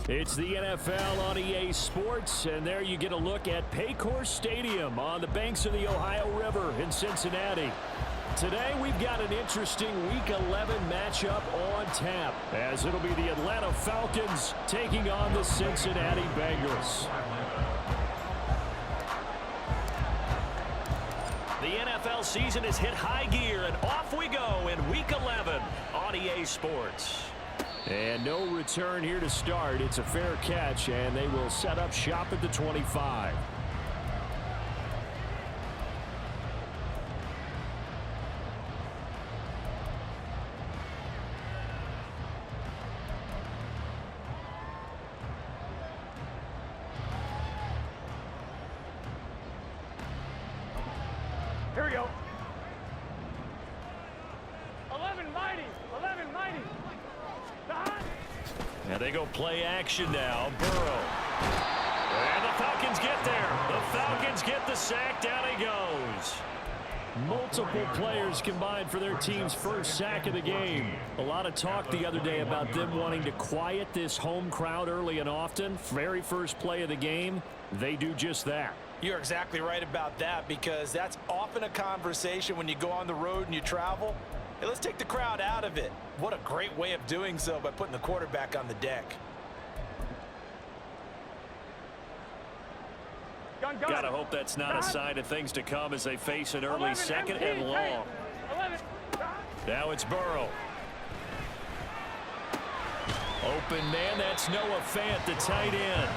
It's the NFL on EA Sports, and there you get a look at Paycor Stadium on the banks of the Ohio River in Cincinnati. Today we've got an interesting Week 11 matchup on tap, as it'll be the Atlanta Falcons taking on the Cincinnati Bengals. The NFL season has hit high gear, and off we go in Week 11 on EA Sports. And no return here to start. It's a fair catch, and they will set up shop at the 25. Here we go. 11 mighty. 11 mighty. And they go play action now. Burrow. And the Falcons get there. The Falcons get the sack. Down he goes. Multiple players combined for their team's first sack of the game. A lot of talk the other day about them wanting to quiet this home crowd early and often. Very first play of the game, they do just that. You're exactly right about that, because that's often a conversation when you go on the road and you travel. Hey, let's take the crowd out of it. What a great way of doing so by putting the quarterback on the deck. Gotta hope that's not a sign of things to come as they face an early second and long. Now it's Burrow. Open man, that's Noah Fant, the tight end.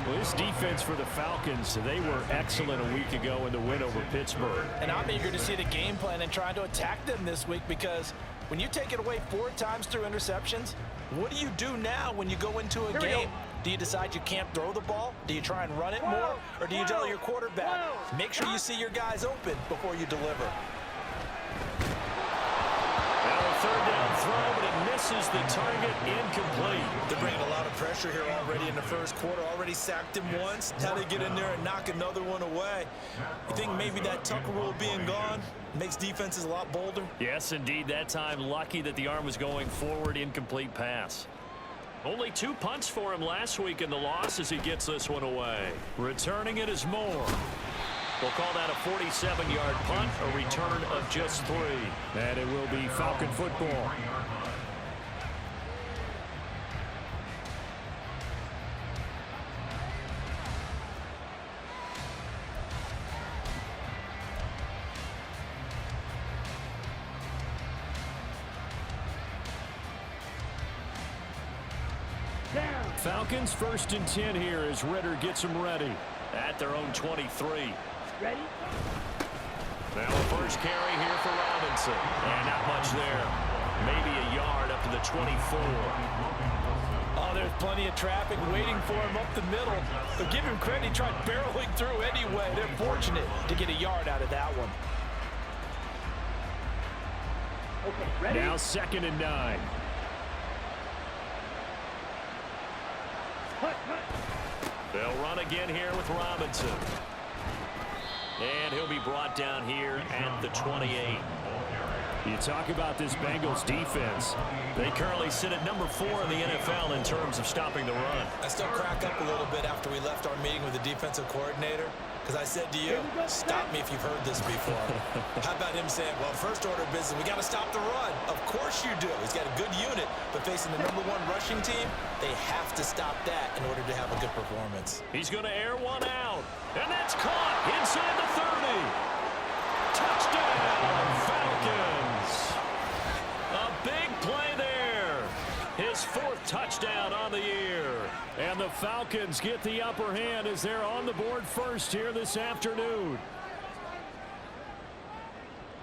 Well, this defense for the Falcons, they were excellent a week ago in the win over Pittsburgh. And I'm eager to see the game plan and trying to attack them this week, because when you take it away 4 times through interceptions, what do you do now when you go into a game? Do you decide you can't throw the ball? Do you try and run it more? Or do you tell your quarterback, make sure you see your guys open before you deliver? Now a third down throw, but it misses the target, incomplete. They're bringing a lot of pressure here already in the first quarter. Already sacked him once. Now they get in there and knock another one away. You think maybe that Tucker rule being gone makes defenses a lot bolder? Yes, indeed. That time, lucky that the arm was going forward, incomplete pass. Only 2 punts for him last week in the loss as he gets this one away. Returning it is Moore. We'll call that a 47-yard punt, a return of just 3. And it will be Falcon football. Falcons 1st and 10 here as Ritter gets them ready at their own 23. Ready? Now a first carry here for Robinson. And not much there. Maybe a yard up to the 24. Oh, there's plenty of traffic waiting for him up the middle. But give him credit, he tried barreling through anyway. They're fortunate to get a yard out of that one. Okay, ready? Now 2nd and 9. They'll run again here with Robinson. And he'll be brought down here at the 28. You talk about this Bengals defense. They currently sit at number 4 in the NFL in terms of stopping the run. I still crack up a little bit after we left our meeting with the defensive coordinator, because I said to you, stop me if you've heard this before. How about him saying, well, first order of business, we got to stop the run. Of course you do. He's got a good unit, but facing the #1 rushing team, they have to stop that in order to have a good performance. He's going to air one out, and that's caught inside the 30. Touchdown, Falcons. A big play there. His 4th touchdown on the year. And the Falcons get the upper hand as they're on the board first here this afternoon.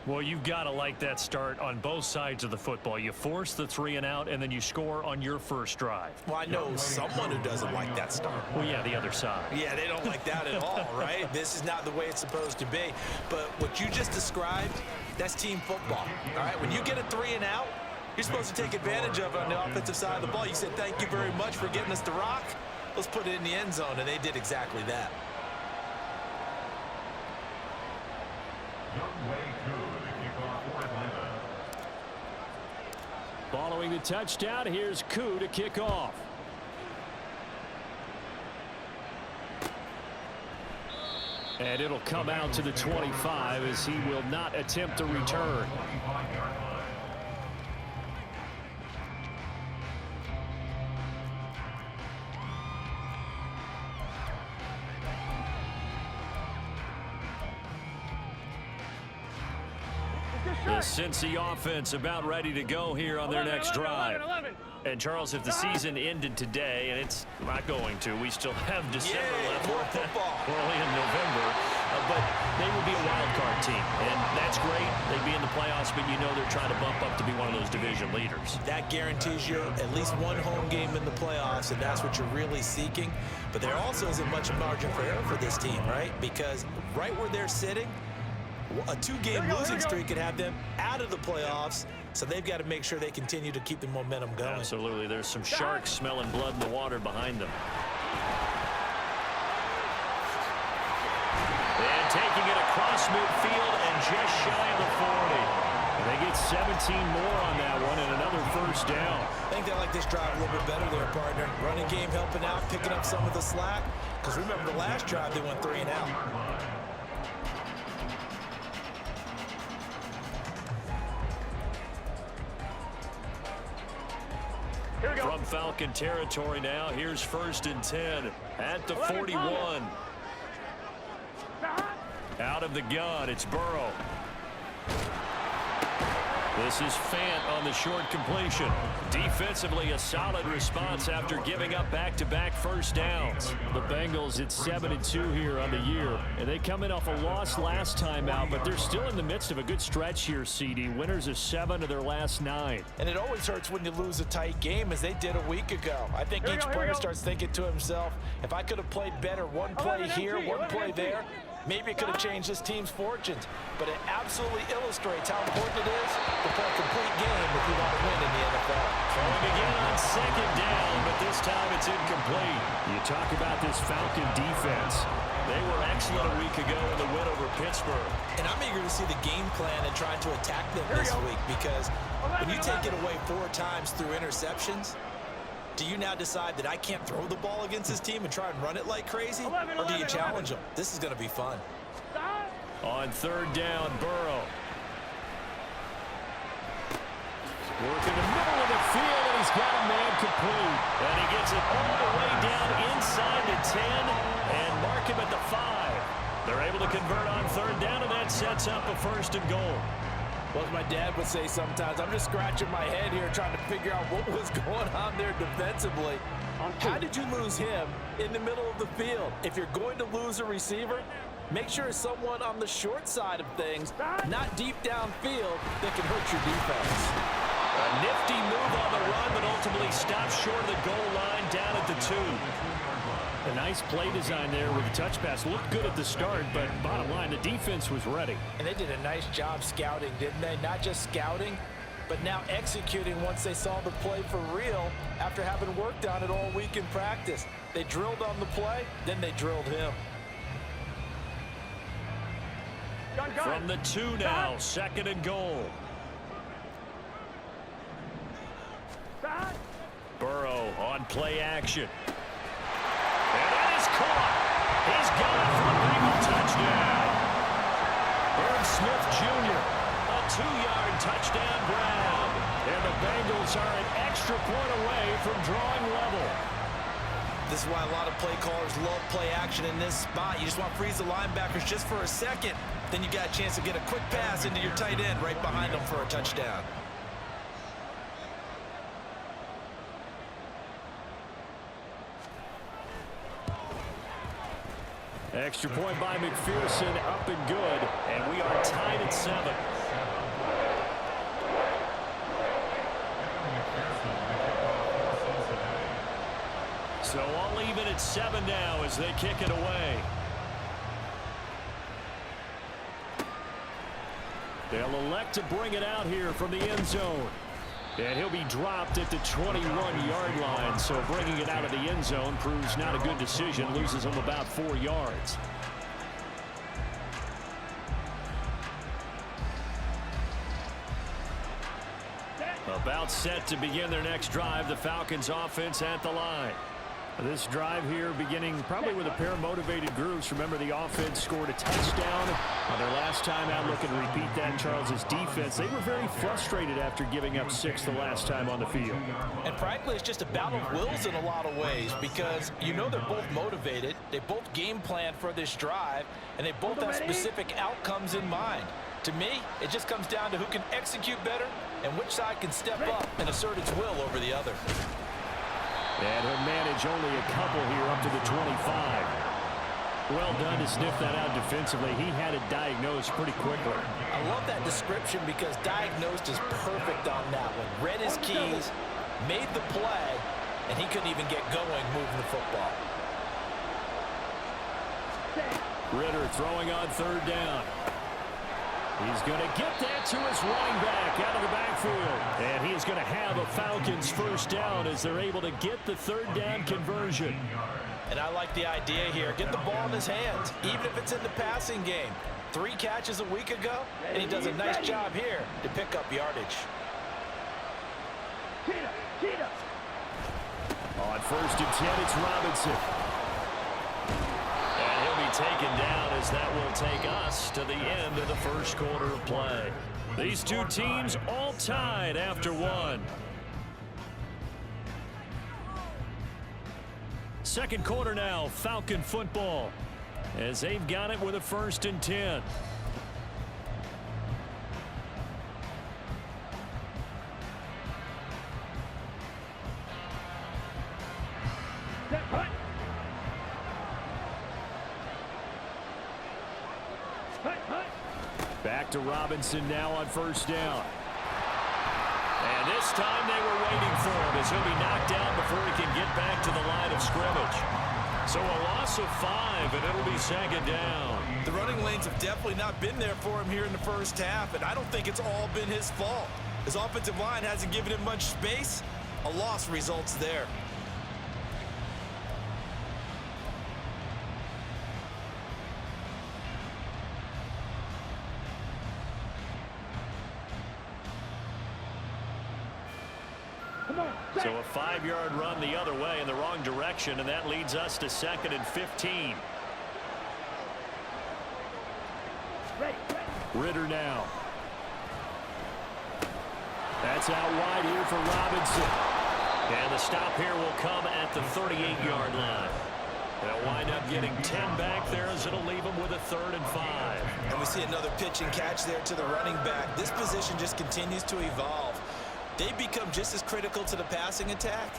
Well, you've got to like that start on both sides of the football. You force the 3 and out, and then you score on your first drive. Well, I know someone who doesn't like that start. Well, yeah, the other side. Yeah, they don't like that at all, right? This is not the way it's supposed to be. But what you just described, that's team football, all right? When you get a 3 and out, you're supposed to take advantage of it on the offensive side of the ball. You said, thank you very much for getting us the rock. Let's put it in the end zone, and they did exactly that. Following the touchdown, here's Koo to kick off. And it'll come out to the 25 as he will not attempt to return. The Cincy offense about ready to go here on their next drive. 11. And, Charles, if the season ended today, and it's not going to, we still have December left. More football. We're only in November, but they would be a wild card team, and that's great. They'd be in the playoffs, but you know they're trying to bump up to be one of those division leaders. That guarantees you at least one home game in the playoffs, and that's what you're really seeking. But there also isn't much margin for error for this team, right? Because right where they're sitting, a two-game losing streak could have them out of the playoffs, so they've got to make sure they continue to keep the momentum going. Absolutely. There's some sharks smelling blood in the water behind them. And taking it across midfield and just shy of the 40. And they get 17 more on that one and another first down. I think they like this drive a little bit better there, partner. Running game helping out, picking up some of the slack. Because remember the last drive, they went 3 and out. From Falcon territory now, here's 1st and 10 at the 41. Out of the gun, it's Burrow. This is Fant on the short completion. Defensively, a solid response after giving up back-to-back first downs. The Bengals at 7-2 here on the year, and they come in off a loss last time out, but they're still in the midst of a good stretch here, CD. Winners of 7 of their last 9. And it always hurts when you lose a tight game, as they did a week ago. I think each player starts thinking to himself, if I could have played better one play here, one play there, maybe it could have changed this team's fortunes. But it absolutely illustrates how important it is to play a complete game if you want to win in the NFL. Throwing again on 2nd down, but this time it's incomplete. You talk about this Falcon defense. They were excellent a week ago in the win over Pittsburgh. And I'm eager to see the game plan and trying to attack them this week, because when you take it away 4 times through interceptions, do you now decide that I can't throw the ball against this team and try and run it like crazy? Or do you challenge them? This is going to be fun. On 3rd down, Burrow. Working the middle of the field, and he's got a man complete. And he gets it all the way down inside the 10 and mark him at the 5. They're able to convert on 3rd down, and that sets up a 1st and goal. Well, as my dad would say sometimes, I'm just scratching my head here trying to figure out what was going on there defensively. How did you lose him in the middle of the field? If you're going to lose a receiver, make sure it's someone on the short side of things, not deep downfield, that can hurt your defense. A nifty move on the run, but ultimately stops short of the goal line down at the 2. A nice play design there with the touch pass. Looked good at the start, but bottom line, the defense was ready. And they did a nice job scouting, didn't they? Not just scouting, but now executing once they saw the play for real after having worked on it all week in practice. They drilled on the play, then they drilled him. From the 2 now, 2nd and goal. Burrow on play action. And that is caught. He's got it for a Bengal touchdown. Irv Smith Jr., a 2-yard touchdown grab. And the Bengals are an extra point away from drawing level. This is why a lot of play callers love play action in this spot. You just want to freeze the linebackers just for a second. Then you got a chance to get a quick pass into your tight end right behind them for a touchdown. Extra point by McPherson, up and good, and we are tied at 7. So all even at 7 now as they kick it away. They'll elect to bring it out here from the end zone. And he'll be dropped at the 21-yard line, so bringing it out of the end zone proves not a good decision, loses him about 4 yards. About set to begin their next drive, the Falcons offense at the line. This drive here beginning probably with a pair of motivated groups. Remember, the offense scored a touchdown on their last time out. Looking to repeat that. Charles's defense, they were very frustrated after giving up 6 the last time on the field. And frankly, it's just a battle of wills in a lot of ways because you know they're both motivated. They both game plan for this drive, and they both have specific outcomes in mind. To me, it just comes down to who can execute better and which side can step up and assert its will over the other. And he'll manage only a couple here up to the 25. Well done to sniff that out defensively. He had it diagnosed pretty quickly. I love that description because diagnosed is perfect on that one. Read his keys, made the play, and he couldn't even get going moving the football. Ritter throwing on 3rd down. He's going to get that to his running back out of the backfield. And he's going to have a Falcons 1st down as they're able to get the 3rd down conversion. And I like the idea here. Get the ball in his hands, even if it's in the passing game. 3 catches a week ago, and he does a nice job here to pick up yardage. On 1st and 10, it's Robinson. And he'll be taken down as that will take us to the end of the 1st quarter of play. These two teams all tied after 1. 2nd quarter now, Falcon football, as they've got it with a 1st and 10. Back to Robinson now on 1st down. And this time they were waiting for him as he'll be knocked down before he can get back to the line of scrimmage. So a loss of 5, and it'll be 2nd down. The running lanes have definitely not been there for him here in the 1st half, and I don't think it's all been his fault. His offensive line hasn't given him much space. A loss results there. So a 5-yard run the other way in the wrong direction, and that leads us to 2nd and 15. Ritter now. That's out wide here for Robinson. And the stop here will come at the 38-yard line. They'll wind up getting 10 back there as it'll leave them with a 3rd and 5. And we see another pitch and catch there to the running back. This position just continues to evolve. They become just as critical to the passing attack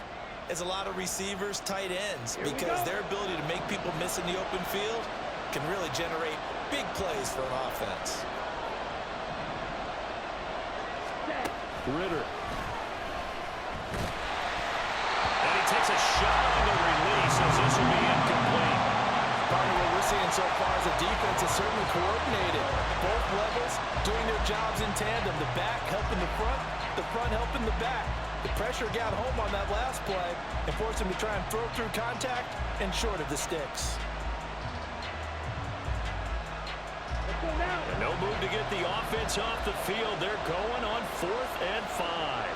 as a lot of receivers, tight ends, because their ability to make people miss in the open field can really generate big plays for an offense. Ritter. And he takes a shot on the release as this will be incomplete. Part of what we're seeing so far is the defense is certainly coordinated. Both levels doing their jobs in tandem. The back helping the front helping the back. The pressure got home on that last play and forced him to try and throw through contact and short of the sticks. And no move to get the offense off the field. They're going on 4th and 5.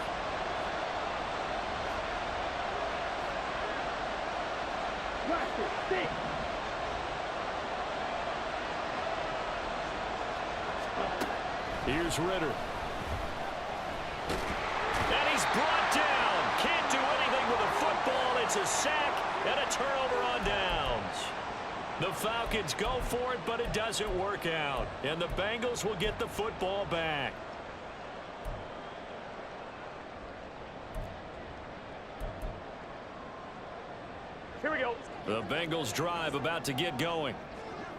Here's Ritter. And he's brought down. Can't do anything with a football. It's a sack and a turnover on downs. The Falcons go for it, but it doesn't work out. And the Bengals will get the football back. Here we go. The Bengals drive about to get going.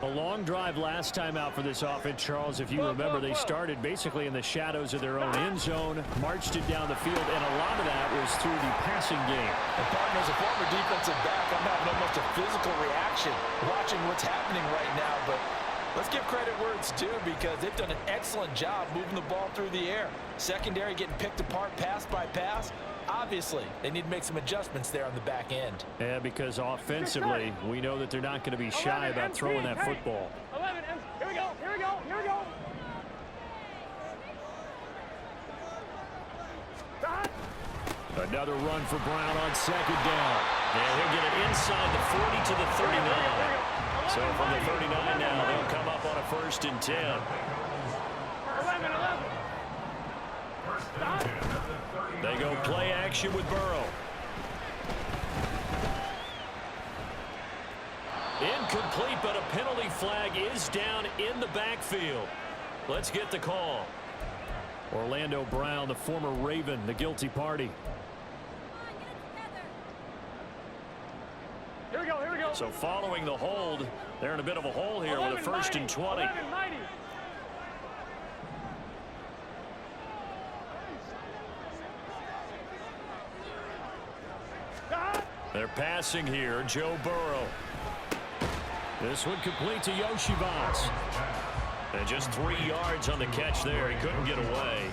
A long drive last time out for this offense, Charles. If you remember, they started basically in the shadows of their own end zone, marched it down the field, and a lot of that was through the passing game. And partner, as a former defensive back, I'm having almost a physical reaction watching what's happening right now. But let's give credit where it's due because they've done an excellent job moving the ball through the air. Secondary getting picked apart pass by pass. Obviously, they need to make some adjustments there on the back end. Yeah, because offensively, we know that they're not going to be shy about throwing that football. 11, here we go, here we go, here we go. Another run for Brown on 2nd down. And he'll get it inside the 40 to the 39. So from the 39 now, they'll come up on a 1st and 10. 11. Stop. They go play action with Burrow. Incomplete, but a penalty flag is down in the backfield. Let's get the call. Orlando Brown, the former Raven, the guilty party. Here we go. So following the hold, they're in a bit of a hole here with a 1st and 20. 11, 90. They're passing here, Joe Burrow. This one complete to Yoshivas. And just 3 yards on the catch there. He couldn't get away.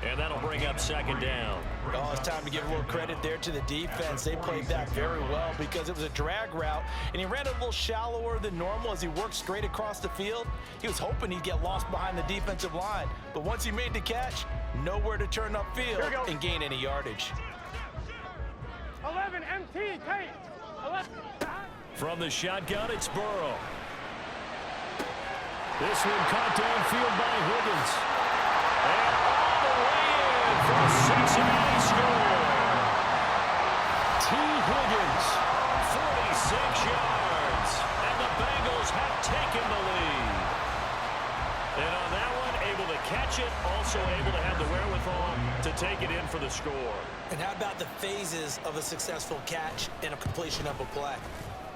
And that'll bring up 2nd down. Oh, it's time to give a little credit there to the defense. They played that very well because it was a drag route, and he ran a little shallower than normal as he worked straight across the field. He was hoping he'd get lost behind the defensive line, but once he made the catch, nowhere to turn upfield and gain any yardage. 11, MT, Tate. 11. From the shotgun, it's Burrow. This one caught downfield by Higgins. And all the way in for a Cincinnati score. T. Higgins, 46 yards. And the Bengals have taken the lead. And on that one, able to catch it, also able to have the wherewithal to take it in for the score. And how about the phases of a successful catch and a completion of a play?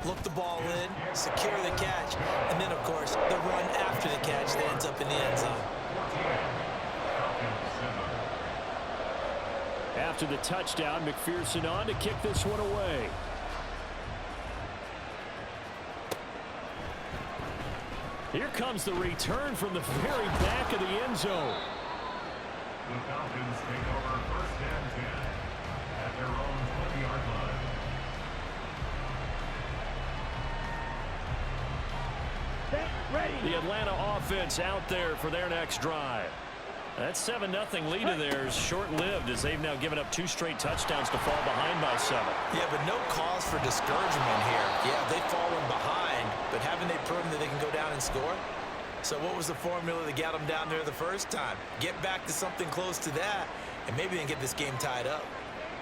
Look the ball in, secure the catch, and then, of course, the run after the catch that ends up in the end zone. After the touchdown, McPherson on to kick this one away. Here comes the return from the very back of the end zone. The Falcons take over 1st and 10 at their own 20-yard line. The Atlanta offense out there for their next drive. That 7-0 lead of theirs short-lived as they've now given up 2 straight touchdowns to fall behind by 7. Yeah, but no cause for discouragement here. Yeah, they've fallen behind, but haven't they proven that they can go down and score? So what was the formula that got them down there the first time? Get back to something close to that, and maybe they can get this game tied up.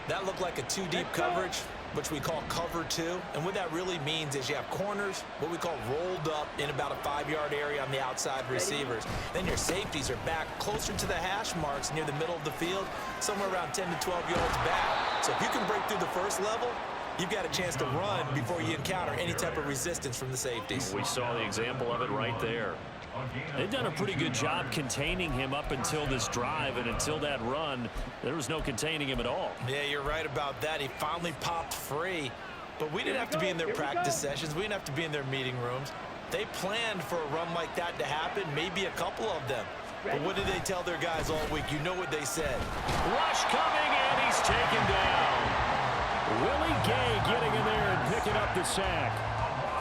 That looked like a 2-deep coverage, which we call cover 2. And what that really means is you have corners, what we call rolled up in about a 5-yard area on the outside receivers. Then your safeties are back closer to the hash marks near the middle of the field, somewhere around 10 to 12 yards back. So if you can break through the first level, you've got a chance to run before you encounter any type of resistance from the safeties. We saw the example of it right there. They've done a pretty good job containing him up until this drive, and until that run, there was no containing him at all. Yeah, you're right about that. He finally popped free, but we didn't have to be in their practice sessions. We didn't have to be in their meeting rooms. They planned for a run like that to happen, maybe a couple of them. But what did they tell their guys all week? You know what they said. Rush coming, and he's taken down. Willie Gay getting in there and picking up the sack.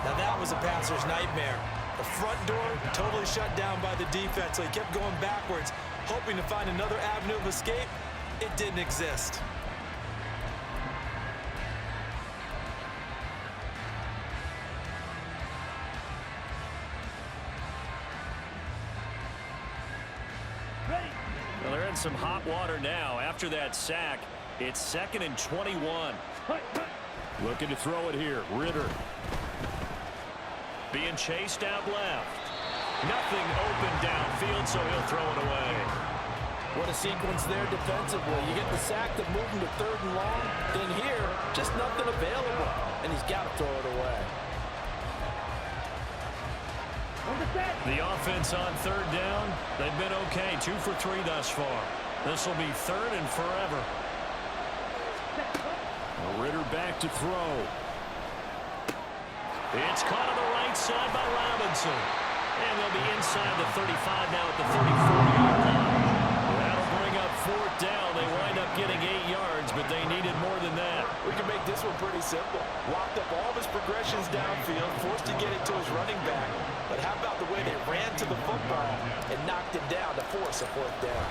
Now that was a passer's nightmare. The front door totally shut down by the defense, so he kept going backwards, hoping to find another avenue of escape. It didn't exist. Well, they're in some hot water now. After that sack, it's 2nd and 21. Looking to throw it here. Ritter. Being chased out left. Nothing open downfield, so he'll throw it away. What a sequence there defensively. You get the sack to move him to 3rd and long. Then here, just nothing available. And he's got to throw it away. The offense on 3rd down, they've been okay. 2 for 3 thus far. This will be 3rd and forever. Ritter back to throw. It's caught on the right side by Robinson. And they'll be inside the 35 now at the 34-yard line. That'll bring up 4th down. They wind up getting 8 yards, but they needed more than that. We can make this one pretty simple. Locked up all of his progressions downfield, forced to get it to his running back. But how about the way they ran to the football and knocked him down to force a 4th down?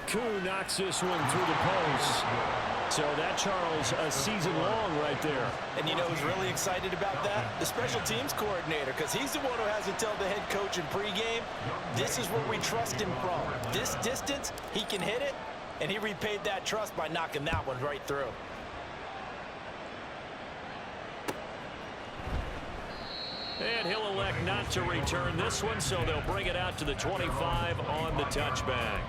Koo knocks this one through the post. So that, Charles, a season long right there. And you know who's really excited about that? The special teams coordinator, because he's the one who has to tell the head coach in pregame, this is where we trust him from. This distance, he can hit it, and he repaid that trust by knocking that one right through. And he'll elect not to return this one, so they'll bring it out to the 25 on the touchback.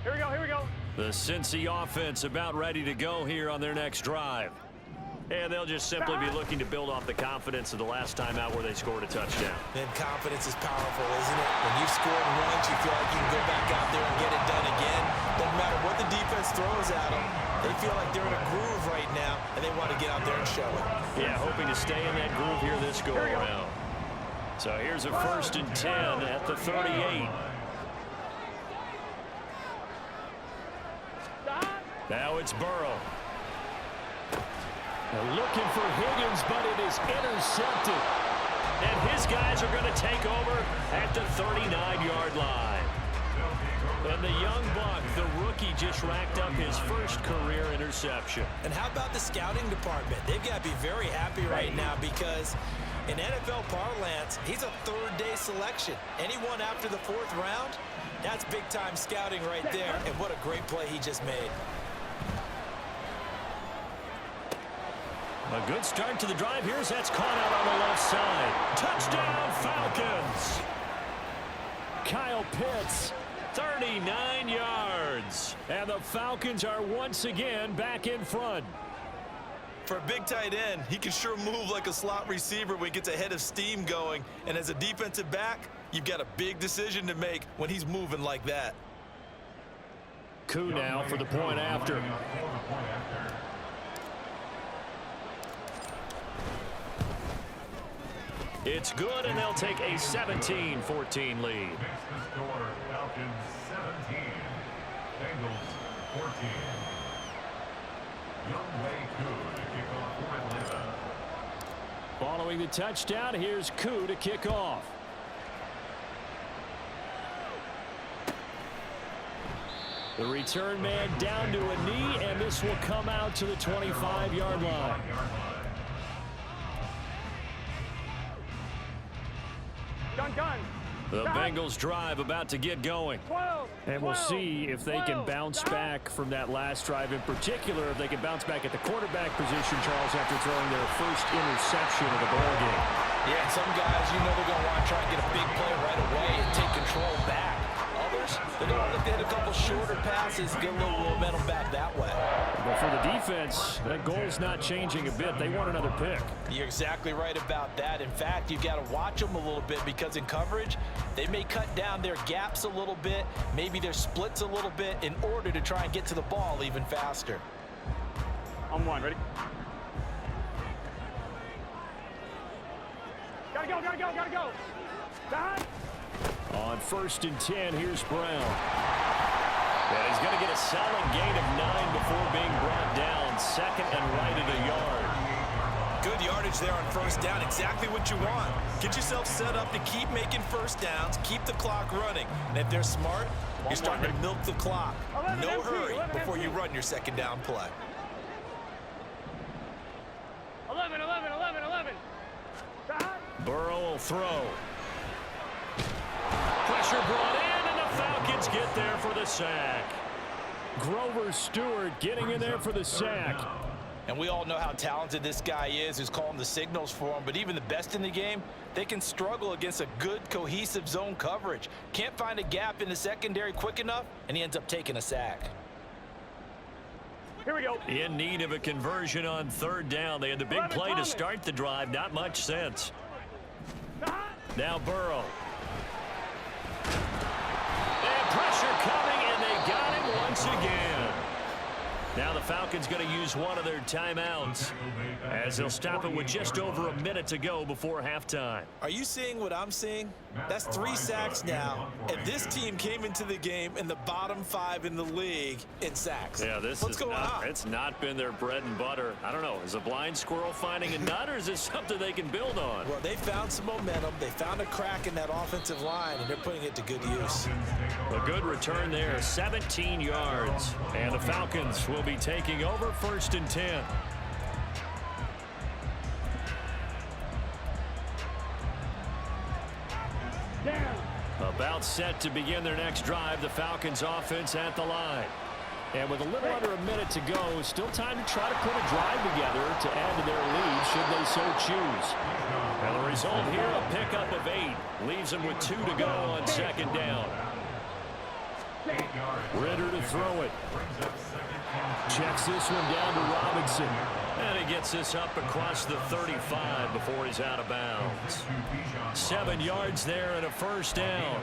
Here we go, here we go. The Cincy offense about ready to go here on their next drive. And they'll just simply be looking to build off the confidence of the last time out where they scored a touchdown. And confidence is powerful, isn't it? When you've scored once, you feel like you can go back out there and get it done again. Doesn't matter what the defense throws at them. They feel like they're in a groove right now, and they want to get out there and show it. Yeah, hoping to stay in that groove here this go-around. So here's a 1st and 10 at the 38. Now it's Burrow. They're looking for Higgins, but it is intercepted. And his guys are going to take over at the 39-yard line. And the young buck, the rookie, just racked up his first career interception. And how about the scouting department? They've got to be very happy right now because in NFL parlance, he's a third-day selection. Anyone after the 4th round, that's big-time scouting right there. And what a great play he just made. A good start to the drive. Here's that's caught out on the left side. Touchdown, Falcons. Kyle Pitts, 39 yards. And the Falcons are once again back in front. For a big tight end, he can sure move like a slot receiver when he gets a head of steam going. And as a defensive back, you've got a big decision to make when he's moving like that. Coup now for the point after. It's good, and they'll take a 17-14 lead. Makes the score Falcons 17, Bengals 14. Youngway Koo to kick off for Atlanta. Following the touchdown, here's Koo to kick off. The return man down to a knee, and this will come out to the 25-yard line. Gun. The Bengals drive about to get going. 12, and we'll see if they can bounce back from that last drive. In particular, if they can bounce back at the quarterback position, Charles, after throwing their first interception of the ball game. Yeah, some guys, you know they're going to want to try and get a big play right away and take control back. Others, they're going to look to hit a couple shorter passes, get a little momentum back that way. But for the defense, that goal's not changing a bit. They want another pick. You're exactly right about that. In fact, you've got to watch them a little bit because in coverage, they may cut down their gaps a little bit, maybe their splits a little bit in order to try and get to the ball even faster. On one, ready? Gotta go. Done. On 1st and 10, here's Brown. And he's going to get a solid gain of 9 before being brought down. 2nd and right at a yard. Good yardage there on 1st down. Exactly what you want. Get yourself set up to keep making 1st downs, keep the clock running. And if they're smart, you're starting to milk the clock. No hurry before you run your 2nd down play. 11. Done. Burrow will throw. Pressure brought in, and the Falcons get there for the sack. Grover Stewart getting in there for the sack. And we all know how talented this guy is who's calling the signals for him. But even the best in the game, they can struggle against a good, cohesive zone coverage. Can't find a gap in the secondary quick enough, and he ends up taking a sack. Here we go. In need of a conversion on 3rd down. They had the big play to start the drive. Not much sense. Now Burrow. And pressure coming, and they got him once again. Now the Falcons going to use one of their timeouts as they'll stop it with just over a minute to go before halftime. Are you seeing what I'm seeing? That's 3 sacks now, and this team came into the game in the bottom 5 in the league in sacks. Yeah, What's going on? It's not been their bread and butter. I don't know. Is a blind squirrel finding a nut, or is this something they can build on? Well, they found some momentum. They found a crack in that offensive line, and they're putting it to good use. A good return there, 17 yards. And the Falcons will be taking over 1st and 10. About set to begin their next drive. The Falcons offense at the line. And with a little under a minute to go, still time to try to put a drive together to add to their lead should they so choose. And the result here, a pickup of 8. Leaves them with 2 to go on 2nd down. Ritter to throw it. Checks this one down to Robinson. And he gets this up across the 35 before he's out of bounds. 7 yards there and a 1st down.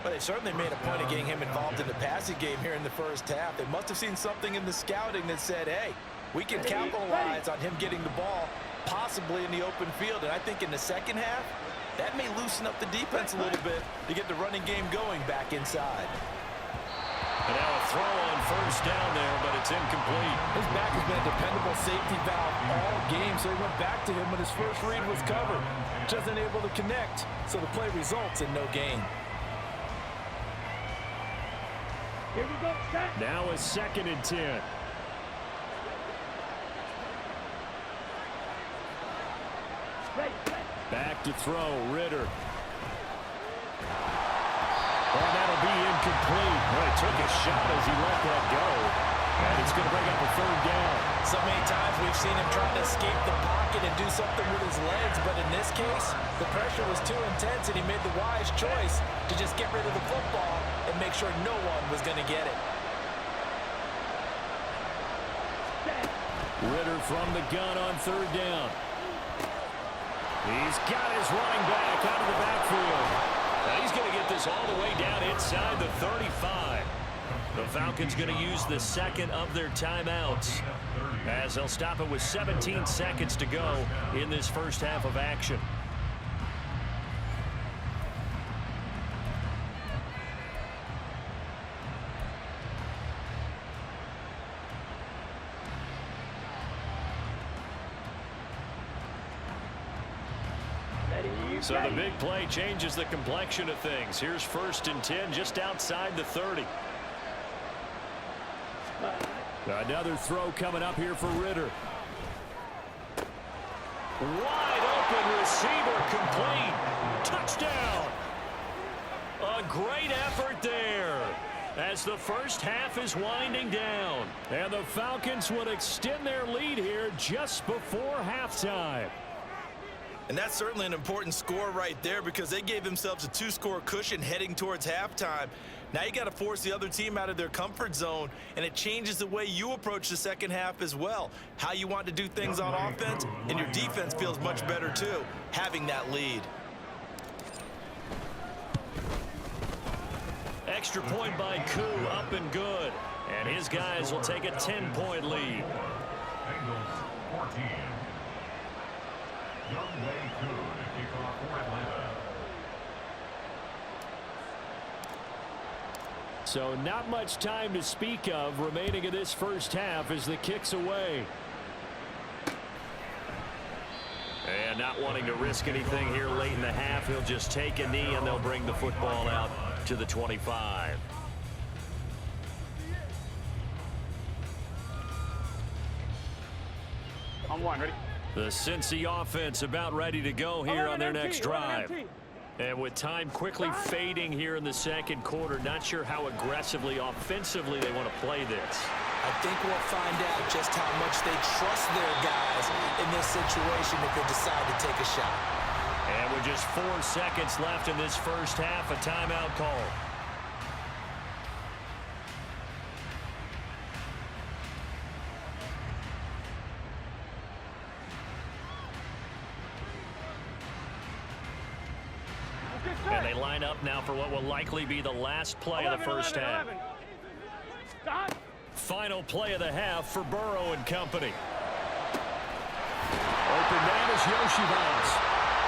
But they certainly made a point of getting him involved in the passing game here in the 1st half. They must have seen something in the scouting that said, hey, we can capitalize on him getting the ball, possibly in the open field. And I think in the 2nd half, that may loosen up the defense a little bit to get the running game going back inside. And now a throw on 1st down there, but it's incomplete. His back has been a dependable safety valve all game, so he went back to him when his first read was covered. Just unable to connect, so the play results in no gain. Here we go. Set. Now a 2nd and 10. Back to throw, Ritter. And that'll be incomplete. Well, he took a shot as he let that go. And it's going to bring up a 3rd down. So many times we've seen him trying to escape the pocket and do something with his legs, but in this case, the pressure was too intense and he made the wise choice to just get rid of the football and make sure no one was going to get it. Ritter from the gun on 3rd down. He's got his running back out of the backfield. Now he's going to get this all the way down inside the 35. The Falcons going to use the 2nd of their timeouts as they'll stop it with 17 seconds to go in this 1st half of action. So the big play changes the complexion of things. Here's 1st and 10 just outside the 30. Another throw coming up here for Ritter. Wide open receiver, complete. Touchdown. A great effort there as the 1st half is winding down. And the Falcons would extend their lead here just before halftime. And that's certainly an important score right there because they gave themselves a 2-score cushion heading towards halftime. Now you got to force the other team out of their comfort zone, and it changes the way you approach the 2nd half as well. How you want to do things on offense, and your defense feels much better too, having that lead. Extra point by Koo, up and good. And his guys will take a 10-point lead. Bengals 14. Young Wei Koo to kick off for Atlanta. So not much time to speak of remaining in this 1st half as the kick's away. And not wanting to risk anything here late in the half, he'll just take a knee and they'll bring the football out to the 25. On 1, ready? The Cincy offense about ready to go here on their next drive. And with time quickly fading here in the 2nd quarter, not sure how aggressively, offensively they want to play this. I think we'll find out just how much they trust their guys in this situation if they decide to take a shot. And with just 4 seconds left in this 1st half, a timeout call. And they line up now for what will likely be the last play of the 1st half. Final play of the half for Burrow and company. Open man is Yoshivas.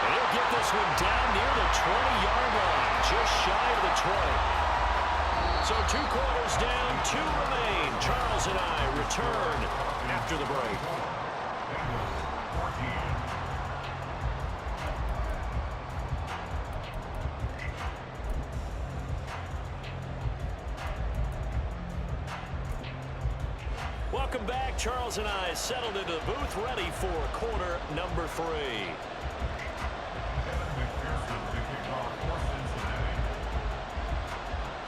And he'll get this one down near the 20-yard line, just shy of the 20. So 2 quarters down, 2 remain. Charles and I return after the break. Welcome back. Charles and I settled into the booth, ready for quarter number 3.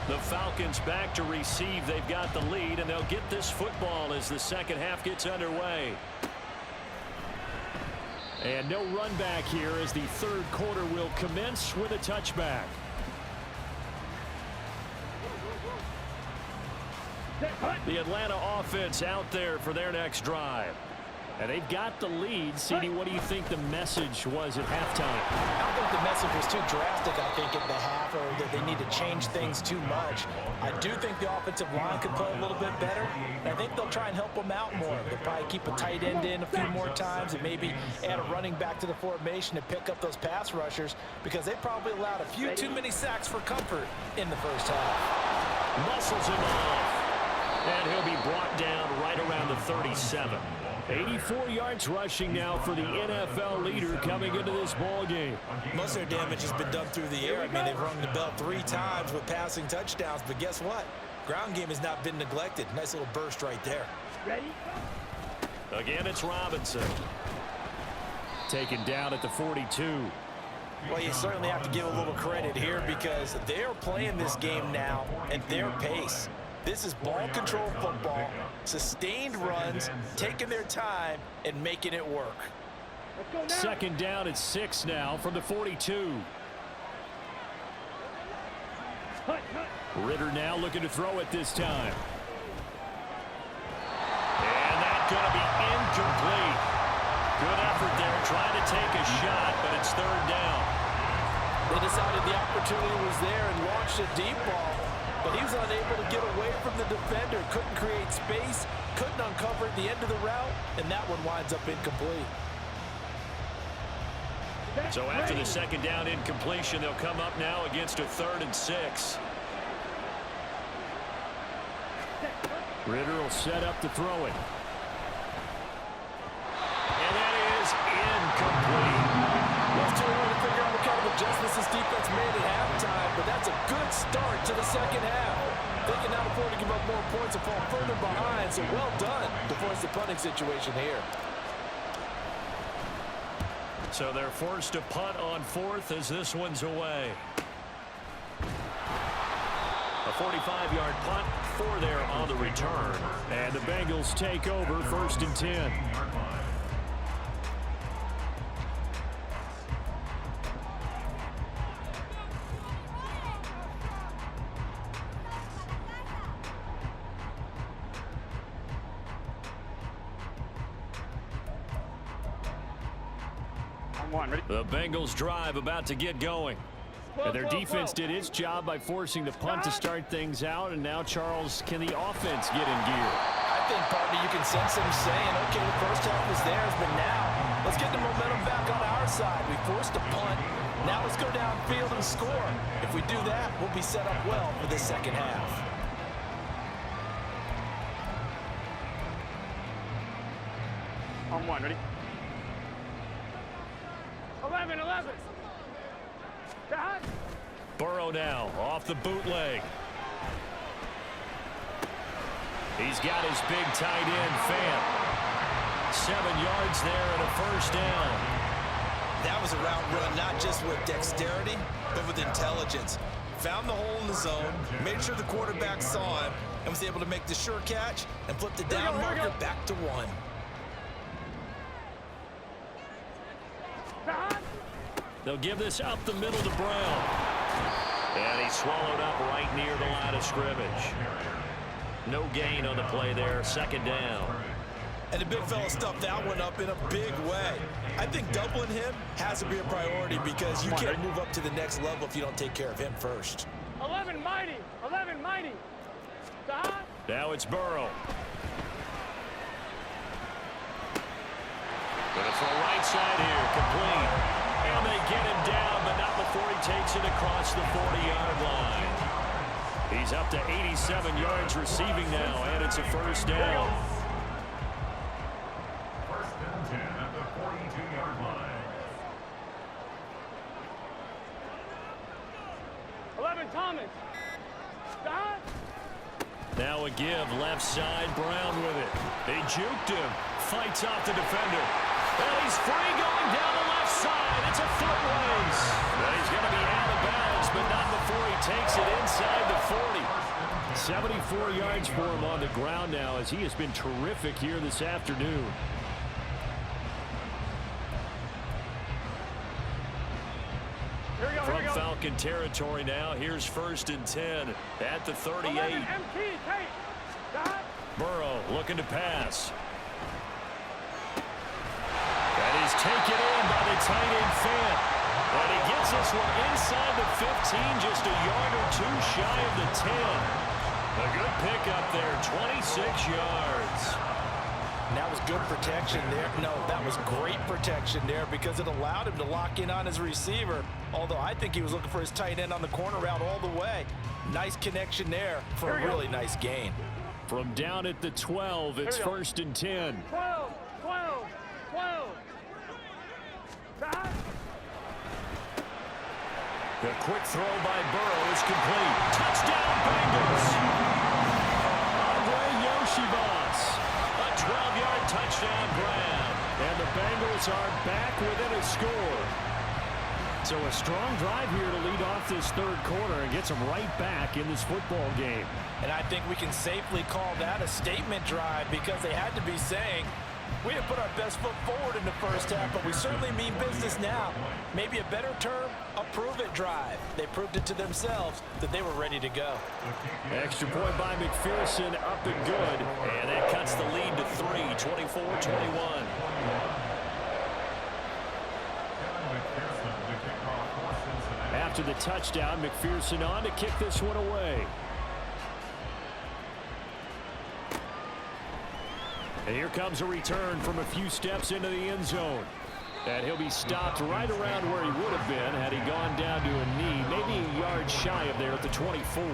The Falcons back to receive. They've got the lead, and they'll get this football as the second half gets underway. And no run back here as the third quarter will commence with a touchback. The Atlanta offense out there for their next drive. And they've got the lead. CD, what do you think the message was at halftime? I don't think the message was too drastic, I think, at the half, or that they need to change things too much. I do think the offensive line could play a little bit better. I think they'll try and help them out more. They'll probably keep a tight end in a few more times and maybe add a running back to the formation and pick up those pass rushers, because they probably allowed a few too many sacks for comfort in the first half. Muscles him off. And he'll be brought down right around the 37. 84 yards rushing now for the NFL leader coming into this ball game. Most of their damage has been done through the air. I mean, they've rung the bell 3 times with passing touchdowns, but guess what? Ground game has not been neglected. Nice little burst right there. Ready? Again, it's Robinson. Taken down at the 42. Well, you certainly have to give a little credit here, because they're playing this game now at their pace. This is ball control football, sustained runs, taking their time and making it work. Second down at 6 now from the 42. Ritter now looking to throw it this time. And that's going to be incomplete. Good effort there, trying to take a shot, but it's third down. They decided the opportunity was there and launched a deep ball, but he was unable to get away from the defender, couldn't create space, couldn't uncover at the end of the route, and that one winds up incomplete. So after the second down incompletion, they'll come up now against a 3rd and 6. Ritter will set up to throw it. And that is incomplete. Well, it's too early to figure out what kind of adjustments this defense made at halftime, but that's a good start to the second half. They can now afford to give up more points and fall further behind, so well done to force the punting situation here. So they're forced to punt on 4th as this one's away. A 45-yard punt for there on the return. And the Bengals take over 1st and 10. The Bengals drive about to get going. And their defense did its job by forcing the punt to start things out. And now, Charles, can the offense get in gear? I think, partner, you can sense them saying, okay, the first half was theirs, but now let's get the momentum back on our side. We forced a punt. Now let's go downfield and score. If we do that, we'll be set up well for the second half. On 1, ready? 11. Down. Burrow now off the bootleg. He's got his big tight end, Fant. 7 yards there and a first down. That was a route run, not just with dexterity, but with intelligence. Found the hole in the zone, made sure the quarterback saw him, and was able to make the sure catch and flip the down marker back to 1. They'll give this up the middle to Brown. And he's swallowed up right near the line of scrimmage. No gain on the play there, second down. And the big fella stuffed that one up in a big way. I think doubling him has to be a priority, because you can't move up to the next level if you don't take care of him first. 11 mighty. Down. Now it's Burrow. Gonna throw right side here, complete. And they get him down, but not before he takes it across the 40-yard line. He's up to 87 yards receiving now, and it's a first down. First and 10 at the 42-yard line. 11, Thomas. Stop. Now a give, left side, Brown with it. They juked him, fights off the defender. And he's free going down the left side. It's a foot race. But he's going to be out of bounds, but not before he takes it inside the 40. 74 yards for him on the ground now, as he has been terrific here this afternoon. From Falcon territory now, here's first and 10 at the 38. Burrow looking to pass. That is taken in by the tight end Fant. And he gets this one inside the 15, just a yard or two shy of the 10. A good pickup there, 26 yards. And that was good protection there. No, that was great protection there because it allowed him to lock in on his receiver. Although I think he was looking for his tight end on the corner route all the way. Nice connection there for a really nice gain. From down at the 12, it's first and 10. 12. The quick throw by Burrow is complete. Touchdown, Bengals! Andre Yoshibas. A 12-yard touchdown grab. And the Bengals are back within a score. So a strong drive here to lead off this third quarter and gets them right back in this football game. And I think we can safely call that a statement drive because they had to be saying, we didn't put our best foot forward in the first half, but we certainly mean business now. Maybe a better term, a prove-it drive. They proved it to themselves that they were ready to go. Extra point by McPherson, up and good. And that cuts the lead to 3, 24-21. After the touchdown, McPherson on to kick this one away. And here comes a return from a few steps into the end zone. And he'll be stopped right around where he would have been had he gone down to a knee, maybe a yard shy of there at the 24.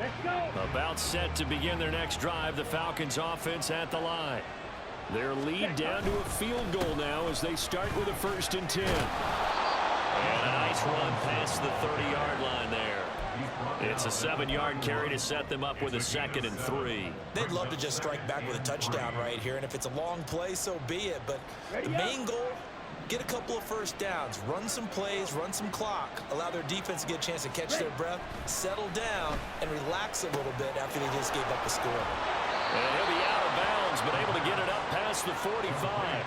Let's go. About set to begin their next drive, the Falcons offense at the line. Their lead down to a field goal now as they start with a first and 10. And a nice run past the 30-yard line there. It's a 7-yard carry to set them up with a 2nd and 3. They'd love to just strike back with a touchdown right here, and if it's a long play, so be it. But the main goal, get a couple of first downs, run some plays, run some clock, allow their defense to get a chance to catch their breath, settle down, and relax a little bit after they just gave up a score. And he'll be out of bounds, but able to get it up past the 45.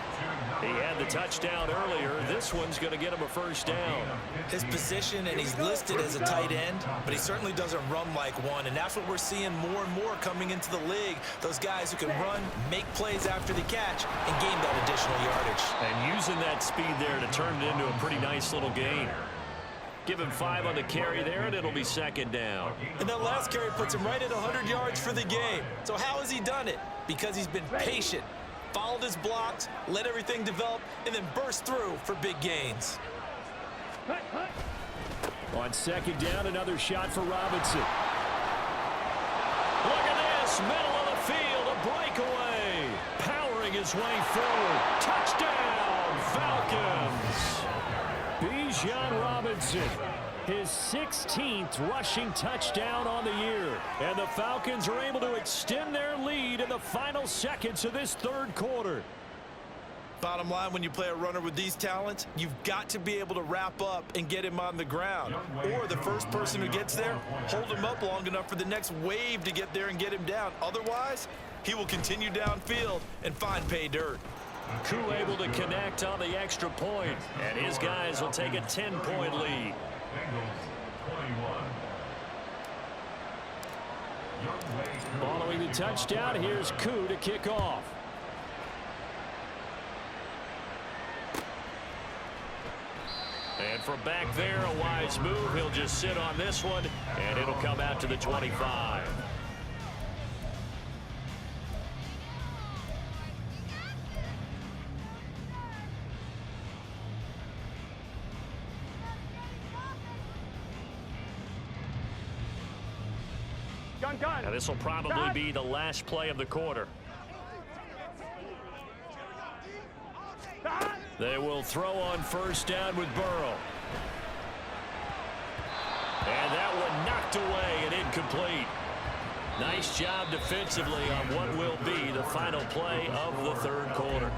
He had the touchdown earlier. This one's going to get him a first down. His position, and he's listed as a tight end, but he certainly doesn't run like one, and that's what we're seeing more and more coming into the league. Those guys who can run, make plays after the catch, and gain that additional yardage. And using that speed there to turn it into a pretty nice little gain. Give him 5 on the carry there, and it'll be 2nd down. And that last carry puts him right at 100 yards for the game. So how has he done it? Because he's been patient, followed his blocks, let everything develop, and then burst through for big gains. On 2nd down, another shot for Robinson. Look at this, middle of the field, a breakaway. Powering his way forward. Touchdown, Falcons. Bijan Robinson, his 16th rushing touchdown on the year. And the Falcons are able to extend their lead in the final seconds of this third quarter. Bottom line, when you play a runner with these talents, you've got to be able to wrap up and get him on the ground. Or the first person who gets there, hold him up long enough for the next wave to get there and get him down. Otherwise, he will continue downfield and find pay dirt. Koo able to connect on the extra point, and his guys will take a 10-point lead. Following the touchdown, here's Koo to kick off. And from back there, a wise move. He'll just sit on this one, and it'll come out to the 25. Gun. Now, this will probably be the last play of the quarter. They will throw on first down with Burrow. And that one knocked away and incomplete. Nice job defensively on what will be the final play of the third quarter.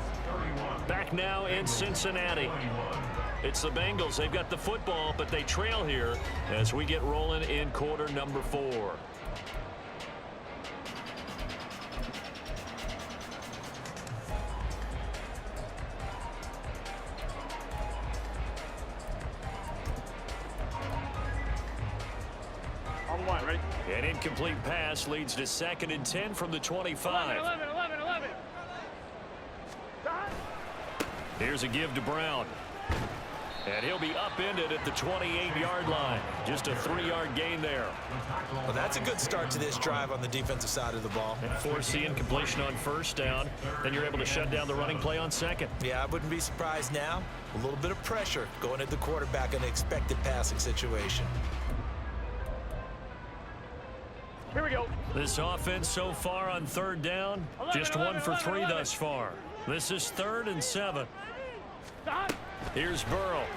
Back now in Cincinnati. It's the Bengals. They've got the football, but they trail here as we get rolling in quarter number 4. An incomplete pass leads to 2nd and 10 from the 25. 11. Here's a give to Brown. And he'll be upended at the 28-yard line. Just a 3-yard gain there. Well, that's a good start to this drive on the defensive side of the ball. And force the incompletion on first down. Then you're able to shut down the running play on 2nd. Yeah, I wouldn't be surprised now. A little bit of pressure going at the quarterback in an expected passing situation. Here we go. This offense so far on 3rd down, just 1 for 3 thus far. This is 3rd and 7. Here's Burrow.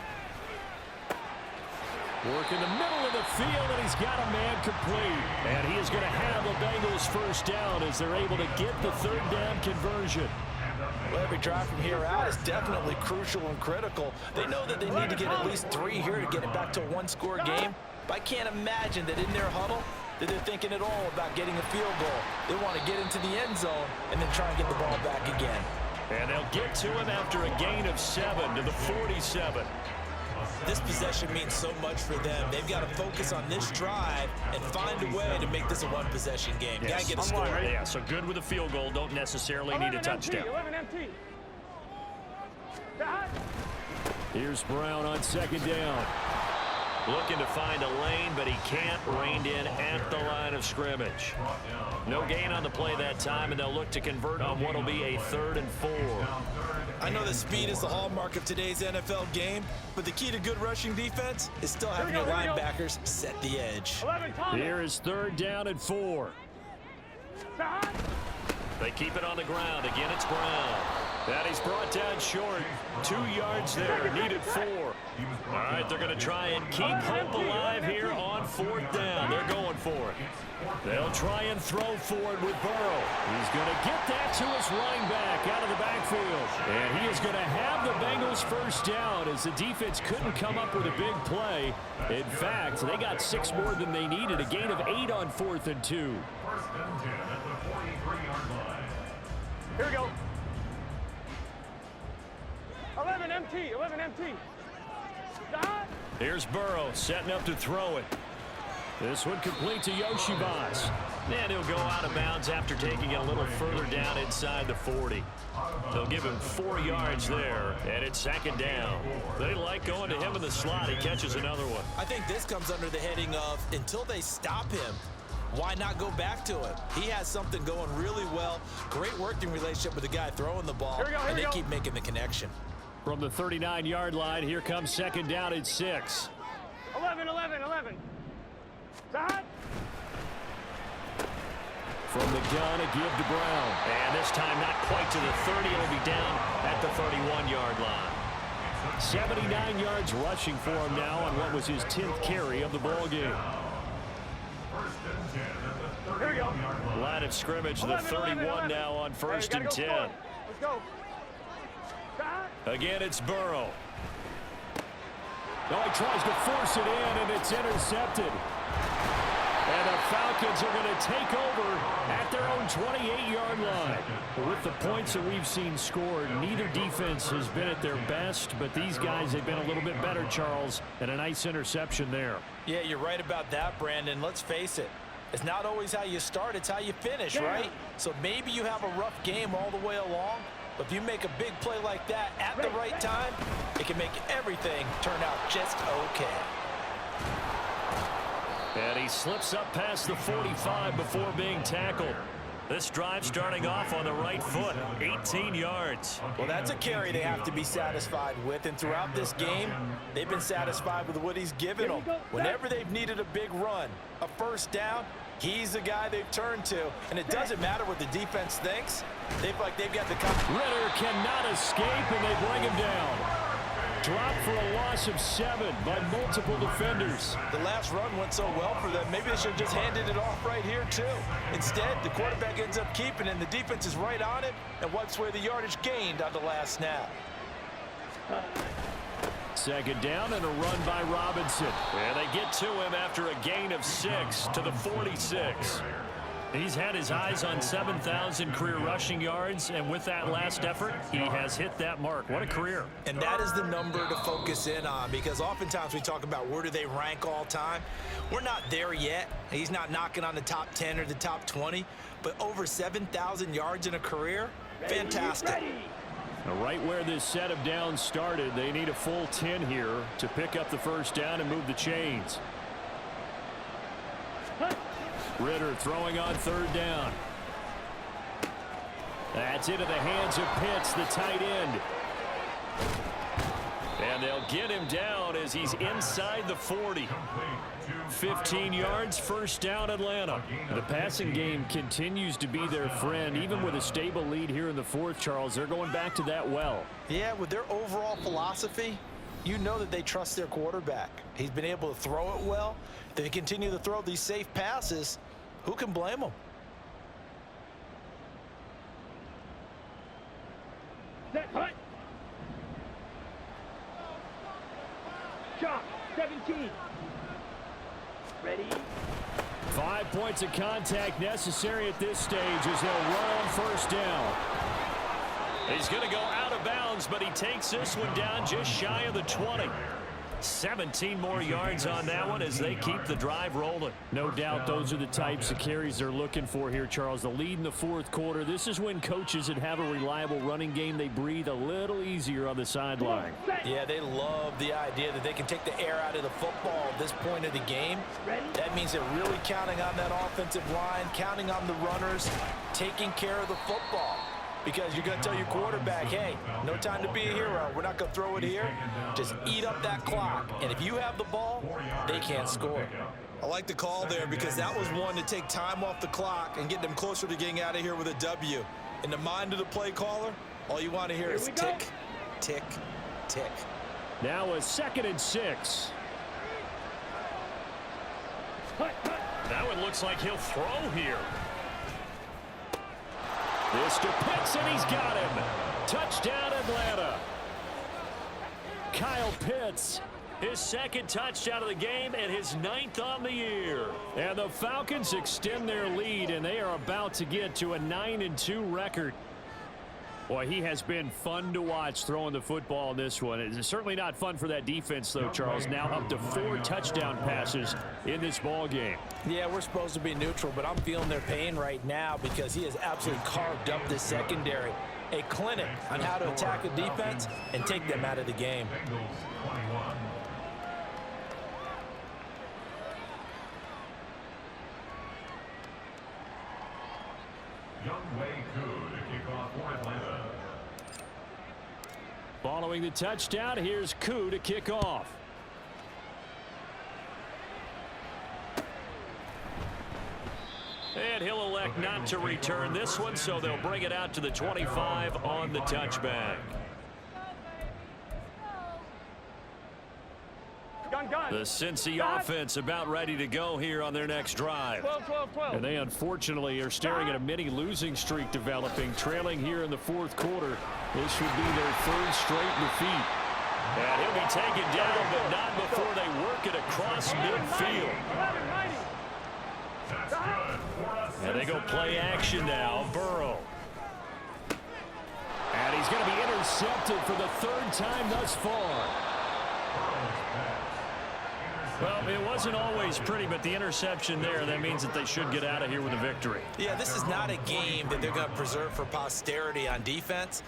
Work in the middle of the field, and he's got a man complete. And he is going to have the Bengals first down as they're able to get the 3rd down conversion. Well, every drive from here out is definitely crucial and critical. They know that they need to get at least 3 here to get it back to a 1-score game. But I can't imagine that in their huddle that they're thinking at all about getting a field goal. They want to get into the end zone and then try and get the ball back again. And they'll get to him after a gain of 7 to the 47. This possession means so much for them. They've got to focus on this drive and find a way to make this a one-possession game. Yes. Got to get a score. Yeah, so good with a field goal. Don't necessarily need a touchdown. 11 MT. Here's Brown on 2nd down. Looking to find a lane, but he can't. Reined in at the line of scrimmage. No gain on the play that time, and they'll look to convert on what will be a 3rd and 4. I know that speed is the hallmark of today's NFL game, but the key to good rushing defense is still having your linebackers set the edge. 11 Thomas. Here is 3rd down and 4. They keep it on the ground. Again, it's Brown. That he's brought down short. 2 yards there. Needed 4. All right, they're going to try and keep hope alive here on 4th down. They're going for it. They'll try and throw for it with Burrow. He's going to get that to his running back out of the backfield. And he is going to have the Bengals first down as the defense couldn't come up with a big play. In fact, they got 6 more than they needed. A gain of 8 on 4th and 2. 1st and 10 at the 43-yard line. Here we go. 11 MT. Here's Burrow setting up to throw it. This one complete to Yoshibas. And he'll go out of bounds after taking it a little further down inside the 40. They'll give him 4 yards there, and it's 2nd down. They like going to him in the slot. He catches another one. I think this comes under the heading of until they stop him, why not go back to it? He has something going really well. Great working relationship with the guy throwing the ball, and they keep making the connection. From the 39-yard line, here comes 2nd down and 6. 11. From the gun, a give to Brown. And this time not quite to the 30. It'll be down at the 31-yard line. 79 yards rushing for him now on what was his 10th carry of the ball game. 1st and 10 at the 30-yard line. Line of scrimmage, the 31 now on 1st and 10. Let's go. Again, it's Burrow. No, he tries to force it in, and it's intercepted. And the Falcons are going to take over at their own 28-yard line. With the points that we've seen scored, neither defense has been at their best, but these guys have been a little bit better, Charles, and a nice interception there. Yeah, you're right about that, Brandon. Let's face it. It's not always how you start, it's how you finish, right? So maybe you have a rough game all the way along, But if you make a big play like that at the right time, it can make everything turn out just okay. And he slips up past the 45 before being tackled. This drive starting off on the right foot, 18 yards. Well, that's a carry they have to be satisfied with, and throughout this game, they've been satisfied with what he's given them. Whenever they've needed a big run, a first down, he's the guy they've turned to, and it doesn't matter what the defense thinks. They've got the Ritter cannot escape, and they bring him down. Dropped for a loss of 7 by multiple defenders. The last run went so well for them, maybe they should have just handed it off right here, too. Instead, the quarterback ends up keeping it, and the defense is right on it and wipes away the yardage gained on the last snap. Second down and a run by Robinson. And they get to him after a gain of 6 to the 46. He's had his eyes on 7,000 career rushing yards, and with that last effort, he has hit that mark. What a career. And that is the number to focus in on, because oftentimes we talk about where do they rank all time. We're not there yet. He's not knocking on the top 10 or the top 20, but over 7,000 yards in a career, fantastic. Now, right where this set of downs started, they need a full 10 here to pick up the first down and move the chains. Ritter throwing on third down. That's into the hands of Pitts, the tight end. And they'll get him down as he's inside the 40. 15 yards, first down, Atlanta. The passing game continues to be their friend. Even with a stable lead here in the fourth, Charles, they're going back to that well. Yeah, with their overall philosophy, you know that they trust their quarterback. He's been able to throw it well. They continue to throw these safe passes. Who can blame them? Set, hut. Shot, 17. Ready? 5 points of contact necessary at this stage as they'll run on first down. He's going to go out of bounds, but he takes this one down just shy of the 20. 17 more yards on that one as they keep the drive rolling. No doubt those are the types of carries they're looking for here, Charles. The lead in the fourth quarter. This is when coaches that have a reliable running game, they breathe a little easier on the sideline. Yeah, they love the idea that they can take the air out of the football at this point of the game. That means they're really counting on that offensive line, counting on the runners, taking care of the football. Because you're going to tell your quarterback, hey, no time to be a hero. We're not going to throw it here. Just eat up that clock. And if you have the ball, they can't score. I like the call there because that was one to take time off the clock and get them closer to getting out of here with a W. In the mind of the play caller, all you want to hear is tick, tick, tick. Now a 2nd and 6. That one looks like he'll throw here. This to Pitts, and he's got him. Touchdown, Atlanta. Kyle Pitts, his 2nd touchdown of the game and his 9th on the year. And the Falcons extend their lead, and they are about to get to a 9-2 record. Boy, he has been fun to watch throwing the football in this one. It's certainly not fun for that defense, though, Charles. Now up to 4 touchdown passes in this ball game. Yeah, we're supposed to be neutral, but I'm feeling their pain right now because he has absolutely carved up this secondary. A clinic on how to attack a defense and take them out of the game. Following the touchdown, here's Koo to kick off. And he'll elect not to return this one, so they'll bring it out to the 25 on the touchback. The Cincy offense about ready to go here on their next drive. 12. And they unfortunately are staring at a mini losing streak developing, trailing here in the fourth quarter. This would be their 3rd straight defeat. And he'll be taken down, but not before they work it across midfield. And they go play action now. Burrow. And he's going to be intercepted for the 3rd time thus far. Well, it wasn't always pretty, but the interception there, that means that they should get out of here with a victory. Yeah, this is not a game that they're going to preserve for posterity on defense.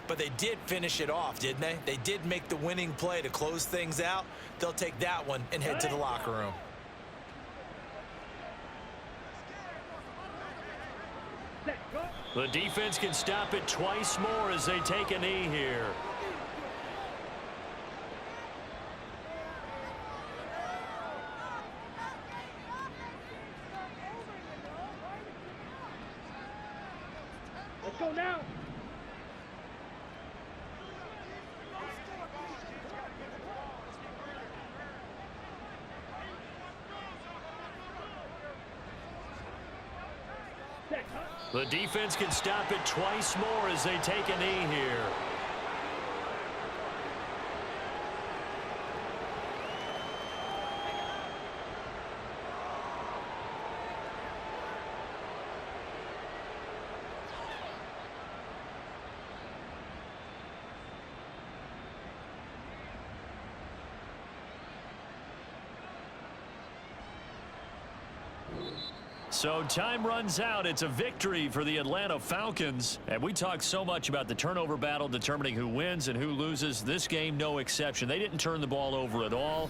But they did finish it off, didn't they? They did make the winning play to close things out. They'll take that one and head to the locker room. Set, go. The defense can stop it twice more as they take a knee here. Let's go now. Set, hut. The defense can stop it twice more as they take a knee here. So time runs out. It's a victory for the Atlanta Falcons. And we talked so much about the turnover battle determining who wins and who loses. This game, no exception. They didn't turn the ball over at all.